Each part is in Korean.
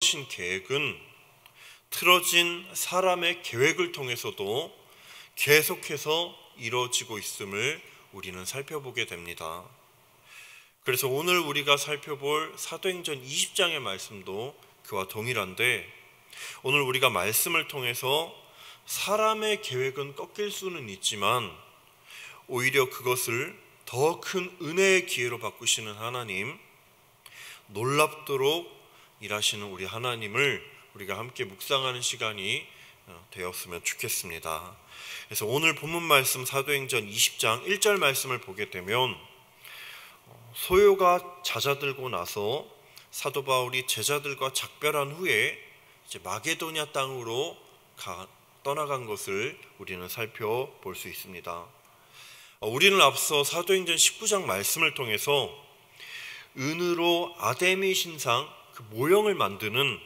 세워주신 계획은 틀어진 사람의 계획을 통해서도 계속해서 이루어지고 있음을 우리는 살펴보게 됩니다. 그래서 오늘 우리가 살펴볼 사도행전 20장의 말씀도 그와 동일한데, 오늘 우리가 말씀을 통해서 사람의 계획은 꺾일 수는 있지만 오히려 그것을 더 큰 은혜의 기회로 바꾸시는 하나님, 놀랍도록 일하시는 우리 하나님을 우리가 함께 묵상하는 시간이 되었으면 좋겠습니다. 그래서 오늘 본문 말씀 사도행전 20장 1절 말씀을 보게 되면, 소요가 잦아들고 나서 사도 바울이 제자들과 작별한 후에 이제 마게도냐 땅으로 떠나간 것을 우리는 살펴볼 수 있습니다. 우리는 앞서 사도행전 19장 말씀을 통해서 은으로 아데미 신상 그 모형을 만드는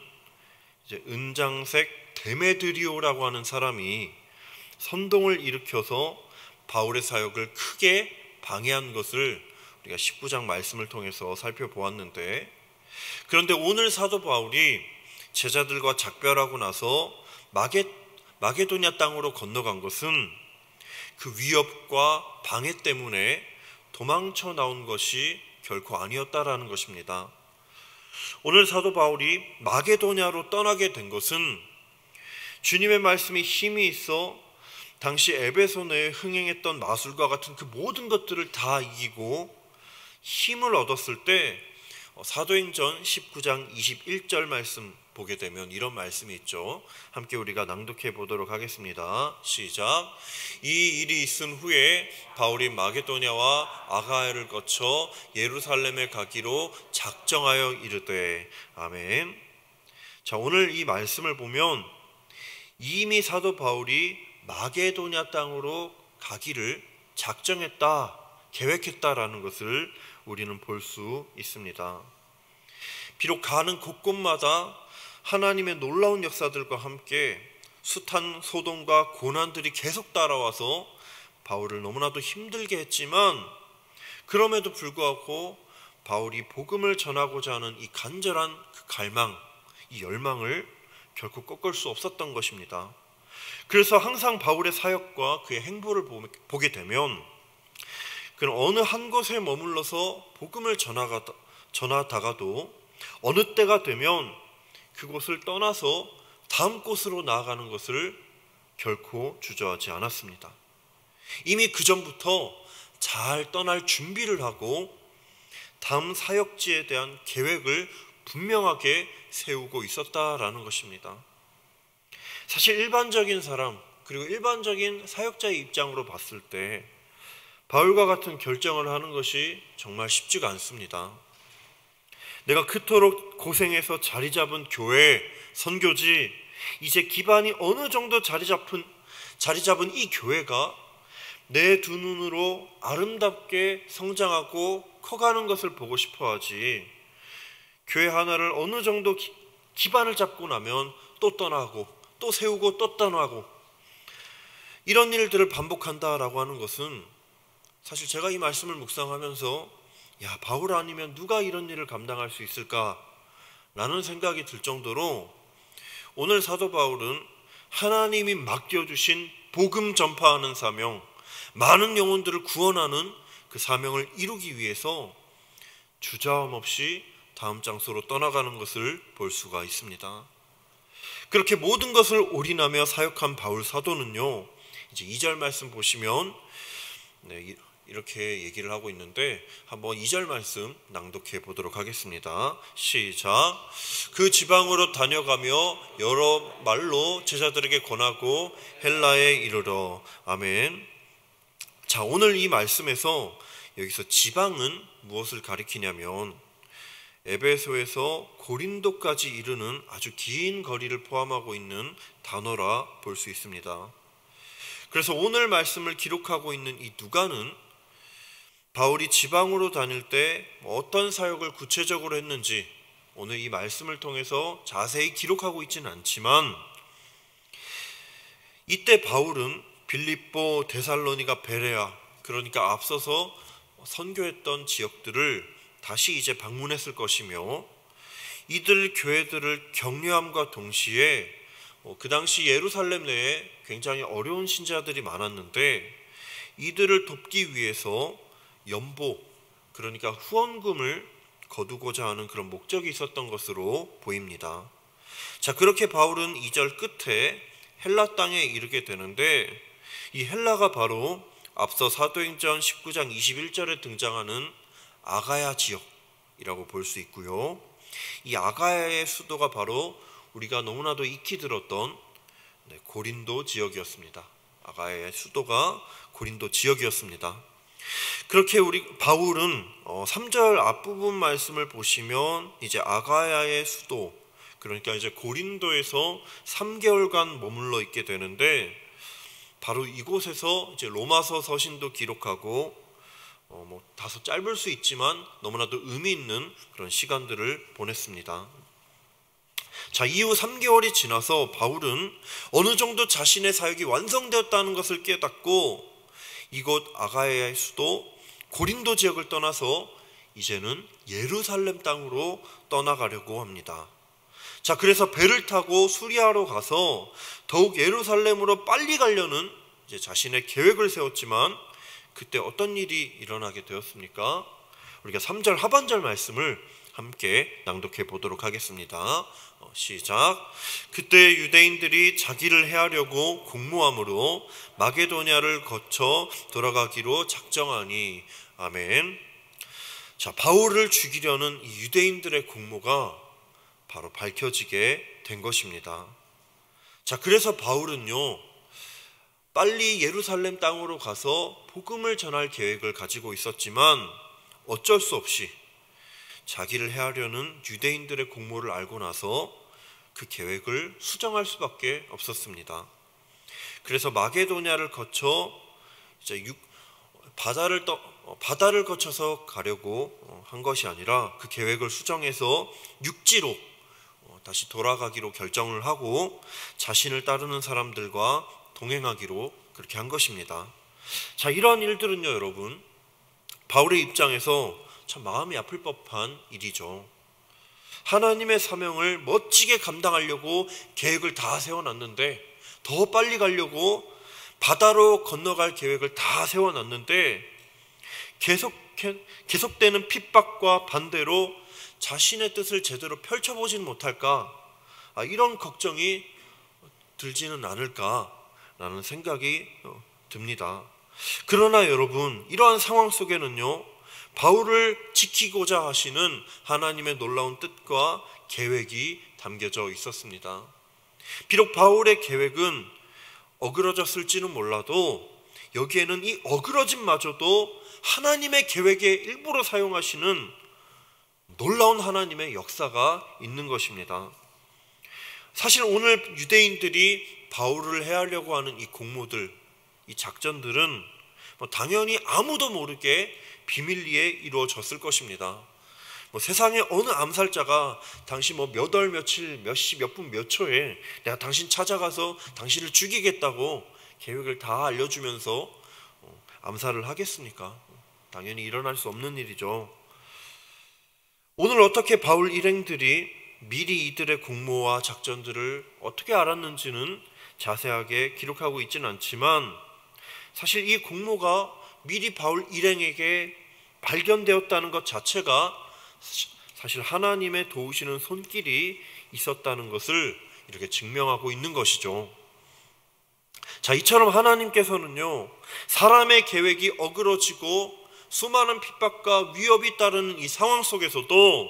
이제 은장색 데메드리오라고 하는 사람이 선동을 일으켜서 바울의 사역을 크게 방해한 것을 우리가 19장 말씀을 통해서 살펴보았는데, 그런데 오늘 사도 바울이 제자들과 작별하고 나서 마게도냐 땅으로 건너간 것은 그 위협과 방해 때문에 도망쳐 나온 것이 결코 아니었다라는 것입니다. 오늘 사도 바울이 마게도냐로 떠나게 된 것은 주님의 말씀이 힘이 있어 당시 에베소 내에 흥행했던 마술과 같은 그 모든 것들을 다 이기고 힘을 얻었을 때, 사도행전 19장 21절 말씀 보게 되면 이런 말씀이 있죠. 함께 우리가 낭독해 보도록 하겠습니다. 시작. 이 일이 있은 후에 바울이 마게도냐와 아가야를 거쳐 예루살렘에 가기로 작정하여 이르되. 아멘. 자, 오늘 이 말씀을 보면 이미 사도 바울이 마게도냐 땅으로 가기를 작정했다, 계획했다라는 것을 우리는 볼 수 있습니다. 비록 가는 곳곳마다 하나님의 놀라운 역사들과 함께 숱한 소동과 고난들이 계속 따라와서 바울을 너무나도 힘들게 했지만, 그럼에도 불구하고 바울이 복음을 전하고자 하는 이 간절한 그 갈망, 이 열망을 결코 꺾을 수 없었던 것입니다. 그래서 항상 바울의 사역과 그의 행보를 보게 되면 그는 어느 한 곳에 머물러서 복음을 전하다가도 어느 때가 되면 그곳을 떠나서 다음 곳으로 나아가는 것을 결코 주저하지 않았습니다. 이미 그 전부터 잘 떠날 준비를 하고 다음 사역지에 대한 계획을 분명하게 세우고 있었다라는 것입니다. 사실 일반적인 사람, 그리고 일반적인 사역자의 입장으로 봤을 때 바울과 같은 결정을 하는 것이 정말 쉽지가 않습니다. 내가 그토록 고생해서 자리 잡은 교회, 선교지, 이제 기반이 어느 정도 자리 잡은 이 교회가 내 두 눈으로 아름답게 성장하고 커가는 것을 보고 싶어 하지, 교회 하나를 어느 정도 기반을 잡고 나면 또 떠나고 또 세우고 또 떠나고 이런 일들을 반복한다라고 하는 것은, 사실 제가 이 말씀을 묵상하면서 바울 아니면 누가 이런 일을 감당할 수 있을까라는 생각이 들 정도로, 오늘 사도 바울은 하나님이 맡겨주신 복음 전파하는 사명, 많은 영혼들을 구원하는 그 사명을 이루기 위해서 주저함 없이 다음 장소로 떠나가는 것을 볼 수가 있습니다. 그렇게 모든 것을 올인하며 사역한 바울 사도는요, 이제 2절 말씀 보시면 이렇게 얘기를 하고 있는데, 한번 2절 말씀 낭독해 보도록 하겠습니다. 시작. 그 지방으로 다녀가며 여러 말로 제자들에게 권하고 헬라에 이르러. 아멘. 자, 오늘 이 말씀에서 여기서 지방은 무엇을 가리키냐면 에베소에서 고린도까지 이르는 아주 긴 거리를 포함하고 있는 단어라 볼 수 있습니다. 그래서 오늘 말씀을 기록하고 있는 이 누가는 바울이 지방으로 다닐 때 어떤 사역을 구체적으로 했는지 오늘 이 말씀을 통해서 자세히 기록하고 있지는 않지만, 이때 바울은 빌립보, 데살로니가, 베레아, 그러니까 앞서서 선교했던 지역들을 다시 이제 방문했을 것이며, 이들 교회들을 격려함과 동시에 그 당시 예루살렘 내에 굉장히 어려운 신자들이 많았는데 이들을 돕기 위해서 연보, 그러니까 후원금을 거두고자 하는 그런 목적이 있었던 것으로 보입니다. 자, 그렇게 바울은 2절 끝에 헬라 땅에 이르게 되는데 이 헬라가 바로 앞서 사도행전 19장 21절에 등장하는 아가야 지역이라고 볼 수 있고요. 이 아가야의 수도가 바로 우리가 너무나도 익히 들었던 고린도 지역이었습니다. 아가야의 수도가 고린도 지역이었습니다. 그렇게 바울은 3절 앞부분 말씀을 보시면 이제 아가야의 수도, 그러니까 이제 고린도에서 3개월간 머물러 있게 되는데 바로 이곳에서 이제 로마서 서신도 기록하고 다소 짧을 수 있지만 너무나도 의미 있는 그런 시간들을 보냈습니다. 자, 이후 3개월이 지나서 바울은 어느 정도 자신의 사역이 완성되었다는 것을 깨닫고 이곳 아가야의 수도 고린도 지역을 떠나서 이제는 예루살렘 땅으로 떠나가려고 합니다. 자, 그래서 배를 타고 수리아로 가서 더욱 예루살렘으로 빨리 가려는 이제 자신의 계획을 세웠지만 그때 어떤 일이 일어나게 되었습니까? 우리가 3절 하반절 말씀을 함께 낭독해 보도록 하겠습니다. 시작. 그때 유대인들이 자기를 해하려고 공모함으로 마게도냐를 거쳐 돌아가기로 작정하니. 아멘. 자, 바울을 죽이려는 이 유대인들의 공모가 바로 밝혀지게 된 것입니다. 자, 그래서 바울은요, 빨리 예루살렘 땅으로 가서 복음을 전할 계획을 가지고 있었지만 어쩔 수 없이 자기를 해하려는 유대인들의 공모를 알고 나서 그 계획을 수정할 수밖에 없었습니다. 그래서 마게도냐를 거쳐 이제 바다를 거쳐서 가려고 한 것이 아니라 그 계획을 수정해서 육지로 다시 돌아가기로 결정을 하고 자신을 따르는 사람들과 동행하기로 그렇게 한 것입니다. 자, 이러한 일들은요, 여러분, 바울의 입장에서 참 마음이 아플 법한 일이죠. 하나님의 사명을 멋지게 감당하려고 계획을 다 세워놨는데, 더 빨리 가려고 바다로 건너갈 계획을 다 세워놨는데 계속되는 핍박과 반대로 자신의 뜻을 제대로 펼쳐보지는 못할까, 이런 걱정이 들지는 않을까라는 생각이 듭니다. 그러나 여러분, 이러한 상황 속에는요, 바울을 지키고자 하시는 하나님의 놀라운 뜻과 계획이 담겨져 있었습니다. 비록 바울의 계획은 어그러졌을지는 몰라도 여기에는 이 어그러짐마저도 하나님의 계획의 일부로 사용하시는 놀라운 하나님의 역사가 있는 것입니다. 사실 오늘 유대인들이 바울을 해하려고 하는 이 공모들, 이 작전들은 당연히 아무도 모르게 비밀리에 이루어졌을 것입니다. 세상에 어느 암살자가 당신 몇 월 며칠 몇 시 몇 분 몇 초에 내가 당신 찾아가서 당신을 죽이겠다고 계획을 다 알려주면서 암살을 하겠습니까? 당연히 일어날 수 없는 일이죠. 오늘 어떻게 바울 일행들이 미리 이들의 공모와 작전들을 어떻게 알았는지는 자세하게 기록하고 있지는 않지만 사실 이 공모가 미리 바울 일행에게 발견되었다는 것 자체가 사실 하나님의 도우시는 손길이 있었다는 것을 이렇게 증명하고 있는 것이죠. 자, 이처럼 하나님께서는요, 사람의 계획이 어그러지고 수많은 핍박과 위협이 따르는 이 상황 속에서도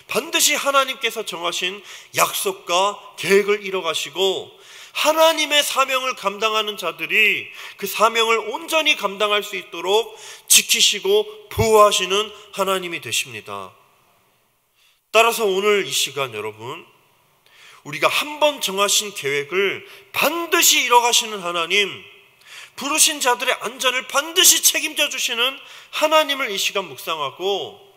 반드시 하나님께서 정하신 약속과 계획을 이뤄가시고 하나님의 사명을 감당하는 자들이 그 사명을 온전히 감당할 수 있도록 지키시고 보호하시는 하나님이 되십니다. 따라서 오늘 이 시간 여러분, 우리가 한번 정하신 계획을 반드시 이뤄가시는 하나님, 부르신 자들의 안전을 반드시 책임져 주시는 하나님을 이 시간 묵상하고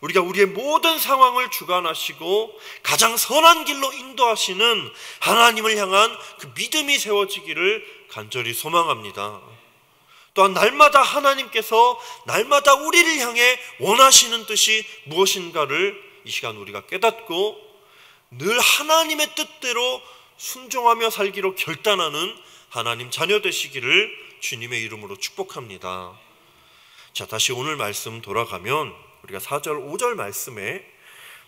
우리가 우리의 모든 상황을 주관하시고 가장 선한 길로 인도하시는 하나님을 향한 그 믿음이 세워지기를 간절히 소망합니다. 또한 날마다 하나님께서 날마다 우리를 향해 원하시는 뜻이 무엇인가를 이 시간 우리가 깨닫고 늘 하나님의 뜻대로 순종하며 살기로 결단하는 하나님 자녀 되시기를 주님의 이름으로 축복합니다. 자, 다시 오늘 말씀 돌아가면 우리가 4절 5절 말씀에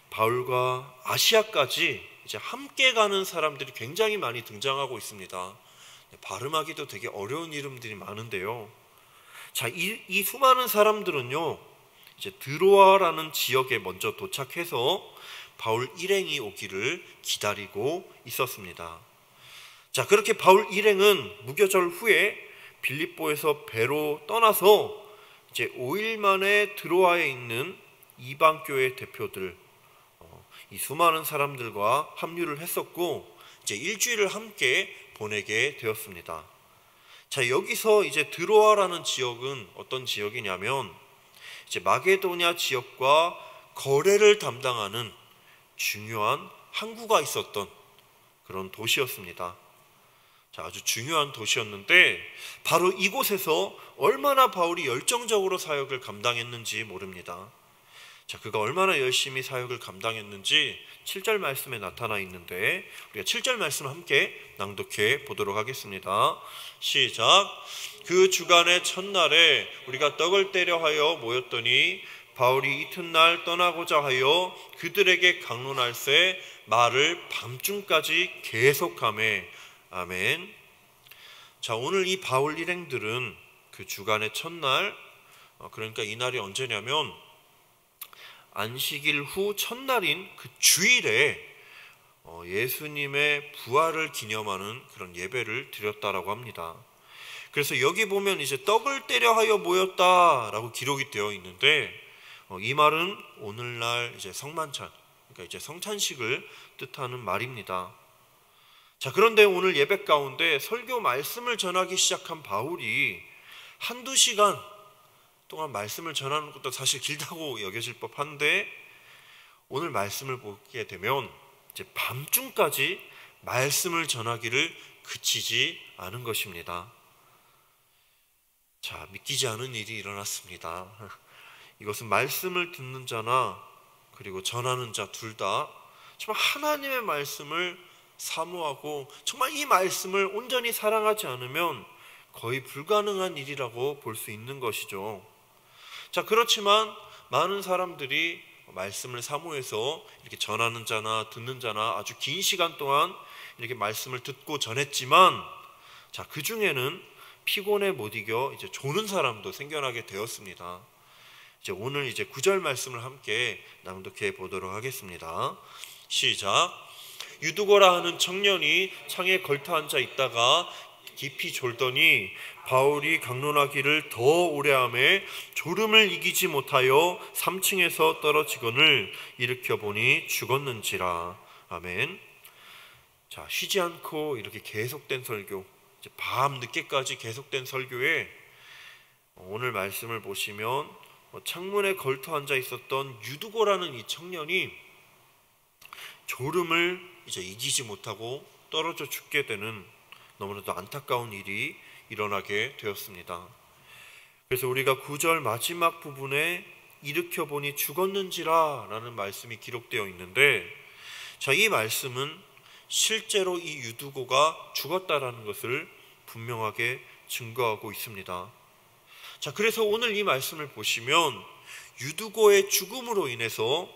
바울과 아시아까지 이제 함께 가는 사람들이 굉장히 많이 등장하고 있습니다. 발음하기도 되게 어려운 이름들이 많은데요. 자, 이 수많은 사람들은요, 이제 드로아라는 지역에 먼저 도착해서 바울 일행이 오기를 기다리고 있었습니다. 자, 그렇게 바울 일행은 무교절 후에 빌립보에서 배로 떠나서 이제 5일 만에 드로아에 있는 이방교회 대표들, 이 수많은 사람들과 합류를 했었고 이제 일주일을 함께 보내게 되었습니다. 자, 여기서 이제 드로아라는 지역은 어떤 지역이냐면 이제 마게도냐 지역과 거래를 담당하는 중요한 항구가 있었던 그런 도시였습니다. 자, 아주 중요한 도시였는데 바로 이곳에서 얼마나 바울이 열정적으로 사역을 감당했는지 모릅니다. 자, 그가 얼마나 열심히 사역을 감당했는지 7절 말씀에 나타나 있는데 우리가 7절 말씀 함께 낭독해 보도록 하겠습니다. 시작. 그 주간의 첫날에 우리가 떡을 떼려 하여 모였더니 바울이 이튿날 떠나고자 하여 그들에게 강론할새 말을 밤중까지 계속하매. 아멘. 자, 오늘 이 바울 일행들은 그 주간의 첫날, 그러니까 이날이 언제냐면 안식일 후 첫날인 그 주일에 예수님의 부활을 기념하는 그런 예배를 드렸다라고 합니다. 그래서 여기 보면 이제 떡을 떼려 하여 모였다라고 기록이 되어 있는데 이 말은 오늘날 이제 성만찬, 그러니까 이제 성찬식을 뜻하는 말입니다. 자, 그런데 오늘 예배 가운데 설교 말씀을 전하기 시작한 바울이 한두 시간 동안 말씀을 전하는 것도 사실 길다고 여겨질 법한데 오늘 말씀을 보게 되면 이제 밤중까지 말씀을 전하기를 그치지 않은 것입니다. 자, 믿기지 않은 일이 일어났습니다. 이것은 말씀을 듣는 자나 그리고 전하는 자 둘 다 정말 하나님의 말씀을 사모하고 정말 이 말씀을 온전히 사랑하지 않으면 거의 불가능한 일이라고 볼 수 있는 것이죠. 자, 그렇지만 많은 사람들이 말씀을 사모해서 이렇게 전하는 자나 듣는 자나 아주 긴 시간 동안 이렇게 말씀을 듣고 전했지만 자, 그 중에는 피곤에 못 이겨 이제 조는 사람도 생겨나게 되었습니다. 이제 오늘 이제 9절 말씀을 함께 낭독해 보도록 하겠습니다. 시작. 유두고라 하는 청년이 창에 걸터 앉아 있다가 깊이 졸더니 바울이 강론하기를 더 오래 하매 졸음을 이기지 못하여 3층에서 떨어지거늘 일으켜 보니 죽었는지라. 아멘. 자, 쉬지 않고 이렇게 계속된 설교, 이제 밤 늦게까지 계속된 설교에 오늘 말씀을 보시면 창문에 걸터 앉아 있었던 유두고라는 이 청년이 졸음을 이제 이기지 못하고 떨어져 죽게 되는 너무나도 안타까운 일이 일어나게 되었습니다. 그래서 우리가 9절 마지막 부분에 일으켜 보니 죽었는지라 라는 말씀이 기록되어 있는데 자, 이 말씀은 실제로 이 유두고가 죽었다라는 것을 분명하게 증거하고 있습니다. 자, 그래서 오늘 이 말씀을 보시면 유두고의 죽음으로 인해서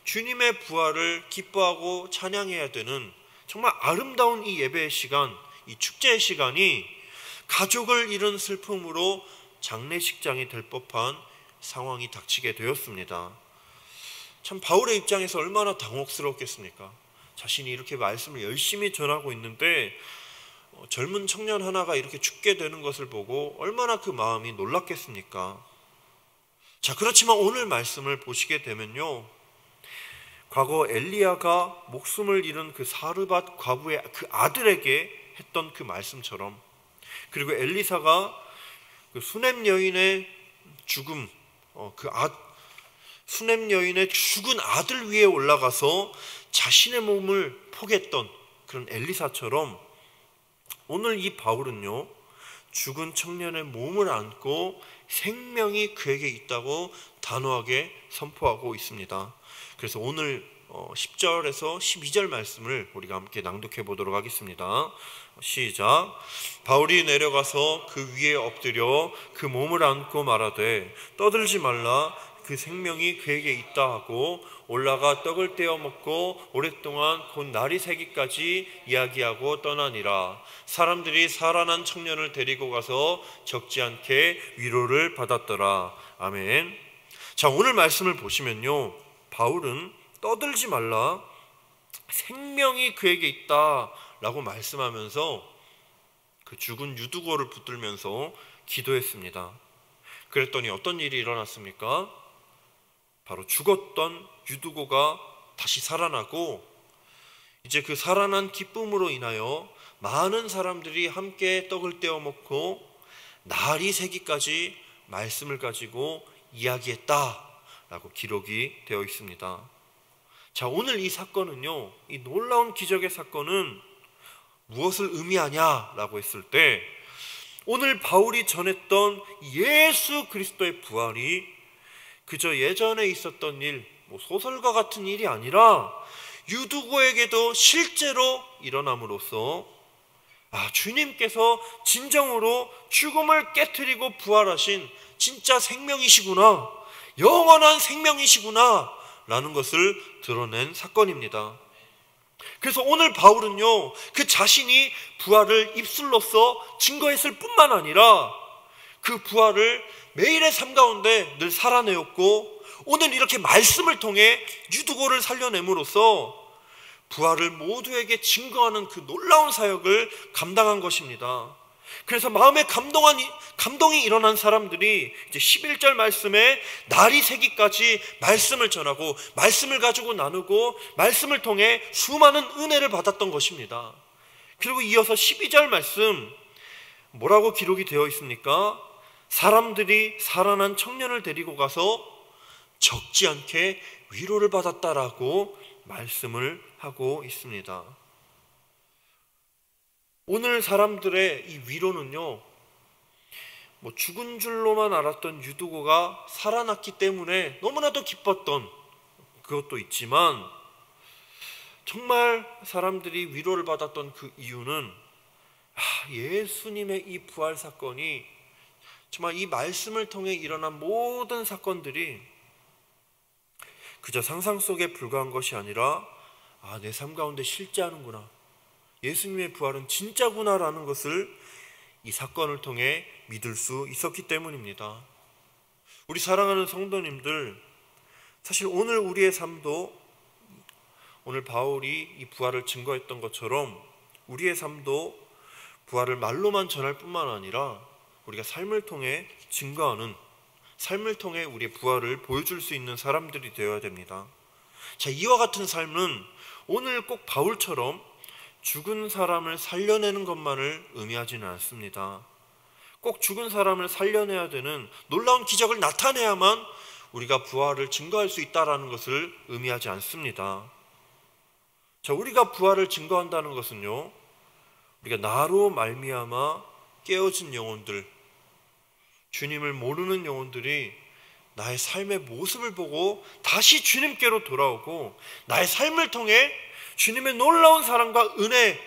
주님의 부활을 기뻐하고 찬양해야 되는 정말 아름다운 이 예배의 시간, 이 축제의 시간이 가족을 잃은 슬픔으로 장례식장이 될 법한 상황이 닥치게 되었습니다. 참 바울의 입장에서 얼마나 당혹스럽겠습니까? 자신이 이렇게 말씀을 열심히 전하고 있는데 젊은 청년 하나가 이렇게 죽게 되는 것을 보고 얼마나 그 마음이 놀랐겠습니까? 자, 그렇지만 오늘 말씀을 보시게 되면요, 과거 엘리야가 목숨을 잃은 그 사르밧 과부의 그 아들에게 했던 그 말씀처럼, 그리고 엘리사가 그 수넴 여인의 죽음, 수넴 여인의 죽은 아들 위에 올라가서 자신의 몸을 포겠던 그런 엘리사처럼 오늘 이 바울은요, 죽은 청년의 몸을 안고 생명이 그에게 있다고 단호하게 선포하고 있습니다. 그래서 오늘 10절에서 12절 말씀을 우리가 함께 낭독해 보도록 하겠습니다. 시작. 바울이 내려가서 그 위에 엎드려 그 몸을 안고 말하되 떠들지 말라, 그 생명이 그에게 있다 하고 올라가 떡을 떼어 먹고 오랫동안 곧 날이 새기까지 이야기하고 떠나니라. 사람들이 살아난 청년을 데리고 가서 적지 않게 위로를 받았더라. 아멘. 자, 오늘 말씀을 보시면요, 바울은 떠들지 말라, 생명이 그에게 있다 라고 말씀하면서 그 죽은 유두고를 붙들면서 기도했습니다. 그랬더니 어떤 일이 일어났습니까? 바로 죽었던 유두고가 다시 살아나고, 이제 그 살아난 기쁨으로 인하여 많은 사람들이 함께 떡을 떼어 먹고 날이 새기까지 말씀을 가지고 이야기했다 라고 기록이 되어 있습니다. 자, 오늘 이 사건은요, 이 놀라운 기적의 사건은 무엇을 의미하냐 라고 했을 때, 오늘 바울이 전했던 예수 그리스도의 부활이 그저 예전에 있었던 일, 소설과 같은 일이 아니라 유두고에게도 실제로 일어남으로써 주님께서 진정으로 죽음을 깨트리고 부활하신 진짜 생명이시구나, 영원한 생명이시구나 라는 것을 드러낸 사건입니다. 그래서 오늘 바울은요, 그 자신이 부활을 입술로서 증거했을 뿐만 아니라 그 부활을 매일의 삶 가운데 늘 살아내었고, 오늘 이렇게 말씀을 통해 유두고를 살려냄으로써 부활을 모두에게 증거하는 그 놀라운 사역을 감당한 것입니다. 그래서 마음에 감동이 일어난 사람들이 이제 11절 말씀에 날이 새기까지 말씀을 전하고 말씀을 가지고 나누고 말씀을 통해 수많은 은혜를 받았던 것입니다. 그리고 이어서 12절 말씀 뭐라고 기록이 되어 있습니까? 사람들이 살아난 청년을 데리고 가서 적지 않게 위로를 받았다라고 말씀을 하고 있습니다. 오늘 사람들의 이 위로는요, 죽은 줄로만 알았던 유두고가 살아났기 때문에 너무나도 기뻤던 그것도 있지만, 정말 사람들이 위로를 받았던 그 이유는 예수님의 이 부활 사건이, 정말 이 말씀을 통해 일어난 모든 사건들이 그저 상상 속에 불과한 것이 아니라 내 삶 가운데 실제하는구나, 예수님의 부활은 진짜구나라는 것을 이 사건을 통해 믿을 수 있었기 때문입니다. 우리 사랑하는 성도님들, 사실 오늘 우리의 삶도, 오늘 바울이 이 부활을 증거했던 것처럼 우리의 삶도 부활을 말로만 전할 뿐만 아니라 우리가 삶을 통해 증거하는, 삶을 통해 우리의 부활을 보여줄 수 있는 사람들이 되어야 됩니다. 자, 이와 같은 삶은 오늘 꼭 바울처럼 죽은 사람을 살려내는 것만을 의미하지는 않습니다. 꼭 죽은 사람을 살려내야 되는 놀라운 기적을 나타내야만 우리가 부활을 증거할 수 있다는 것을 의미하지 않습니다. 자, 우리가 부활을 증거한다는 것은요, 우리가 나로 말미암아 깨어진 영혼들, 주님을 모르는 영혼들이 나의 삶의 모습을 보고 다시 주님께로 돌아오고, 나의 삶을 통해 주님의 놀라운 사랑과 은혜,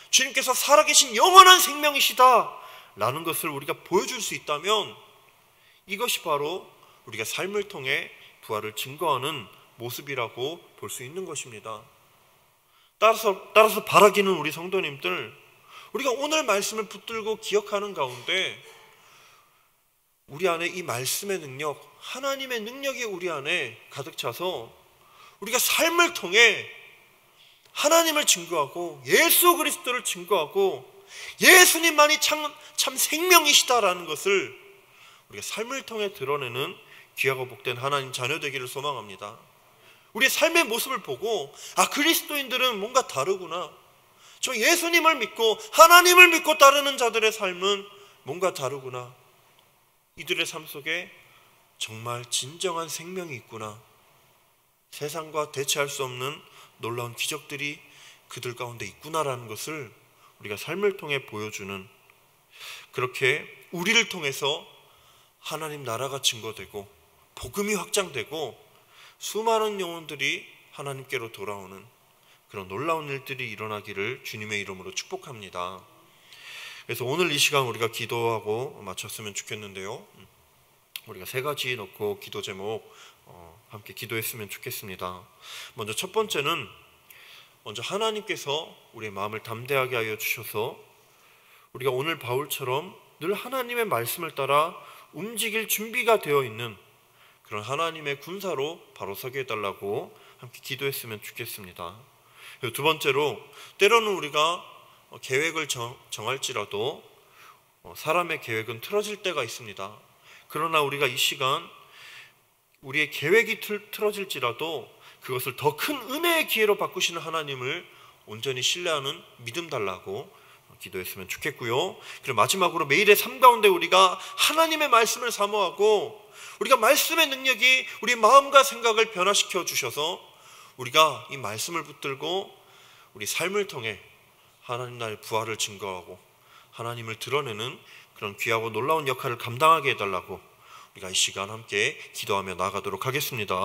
주님께서 살아계신 영원한 생명이시다 라는 것을 우리가 보여줄 수 있다면, 이것이 바로 우리가 삶을 통해 부활을 증거하는 모습이라고 볼 수 있는 것입니다. 따라서 바라기는 우리 성도님들, 우리가 오늘 말씀을 붙들고 기억하는 가운데 우리 안에 이 말씀의 능력, 하나님의 능력이 우리 안에 가득 차서 우리가 삶을 통해 하나님을 증거하고 예수 그리스도를 증거하고 예수님만이 참 생명이시다라는 것을 우리가 삶을 통해 드러내는 귀하고 복된 하나님 자녀 되기를 소망합니다. 우리의 삶의 모습을 보고 그리스도인들은 뭔가 다르구나, 저 예수님을 믿고 하나님을 믿고 따르는 자들의 삶은 뭔가 다르구나, 이들의 삶 속에 정말 진정한 생명이 있구나, 세상과 대체할 수 없는 놀라운 기적들이 그들 가운데 있구나라는 것을 우리가 삶을 통해 보여주는, 그렇게 우리를 통해서 하나님 나라가 증거되고 복음이 확장되고 수많은 영혼들이 하나님께로 돌아오는 그런 놀라운 일들이 일어나기를 주님의 이름으로 축복합니다. 그래서 오늘 이 시간 우리가 기도하고 마쳤으면 좋겠는데요. 우리가 세 가지 놓고 기도 제목 함께 기도했으면 좋겠습니다. 먼저 첫 번째는 하나님께서 우리의 마음을 담대하게 하여 주셔서 우리가 오늘 바울처럼 늘 하나님의 말씀을 따라 움직일 준비가 되어 있는 그런 하나님의 군사로 바로 서게 해달라고 함께 기도했으면 좋겠습니다. 그리고 두 번째로 때로는 우리가 계획을 정할지라도 사람의 계획은 틀어질 때가 있습니다. 그러나 우리가 이 시간 우리의 계획이 틀어질지라도 그것을 더 큰 은혜의 기회로 바꾸시는 하나님을 온전히 신뢰하는 믿음 달라고 기도했으면 좋겠고요. 그리고 마지막으로 매일의 삶 가운데 우리가 하나님의 말씀을 사모하고 우리가 말씀의 능력이 우리 마음과 생각을 변화시켜 주셔서 우리가 이 말씀을 붙들고 우리 삶을 통해 하나님 나라의 부활을 증거하고 하나님을 드러내는 그런 귀하고 놀라운 역할을 감당하게 해달라고 우리가 이 시간 함께 기도하며 나아가도록 하겠습니다.